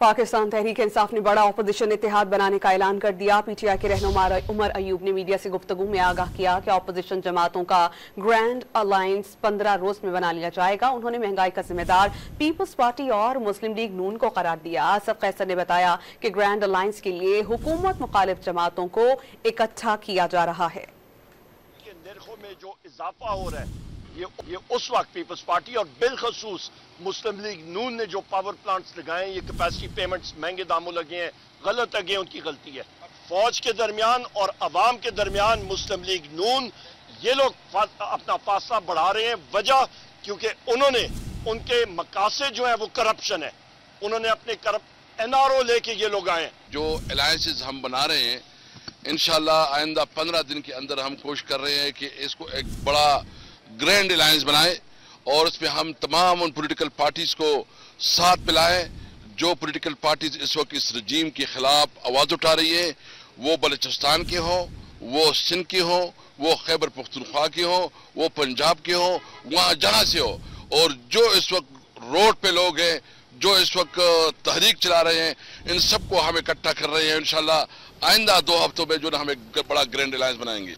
पाकिस्तान तहरीक इंसाफ ने बड़ा अपोजिशन इत्तेहाद बनाने का ऐलान कर दिया। पीटीआई के रहनुमा उमर अयूब ने मीडिया से गुफ्तगू में आगाह किया कि अपोजिशन जमातों का ग्रैंड अलायंस 15 रोज में बना लिया जाएगा। उन्होंने महंगाई का जिम्मेदार पीपल्स पार्टी और मुस्लिम लीग नून को करार दिया। असद कैसर ने बताया कि ग्रैंड अलायंस के लिए हुकूमत मुखालिफ जमातों को इकट्ठा किया जा रहा है। निर्खों में जो इजाफा हो रहा है ये उस वक्त पीपल्स पार्टी और बिलखसूस मुस्लिम लीग नून ने जो पावर प्लांट्स लगाए, ये कैपेसिटी पेमेंट्स महंगे दामों लगे हैं, गलत लगे हैं, उनकी गलती है। फौज के दरमियान और अवाम के दरमियान मुस्लिम लीग नून ये लोग अपना फासला बढ़ा रहे हैं। वजह क्योंकि उन्होंने उनके मकासद जो है वो करप्शन है। उन्होंने अपने एनआरओ लेके ये लोग आए। जो अलायंसेस हम बना रहे हैं इंशाल्लाह आइंदा 15 दिन के अंदर हम कोशिश कर रहे हैं कि इसको एक बड़ा ग्रैंड अलायंस बनाए और इसमें हम तमाम उन पॉलिटिकल पार्टीज को साथ मिलाएं जो पॉलिटिकल पार्टीज इस वक्त इस रजीम के खिलाफ आवाज उठा रही है। वो बलूचिस्तान के हो, वो सिंध के हो, वो खैबर पख्तूनख्वा के हो, वो पंजाब के हो, वहाँ जहाँ से हो। और जो इस वक्त रोड पे लोग हैं, जो इस वक्त तहरीक चला रहे हैं, इन सबको हम इकट्ठा कर रहे हैं। इंशाल्लाह आइंदा 2 हफ्तों में जो हम एक बड़ा ग्रैंड अलायंस बनाएंगे।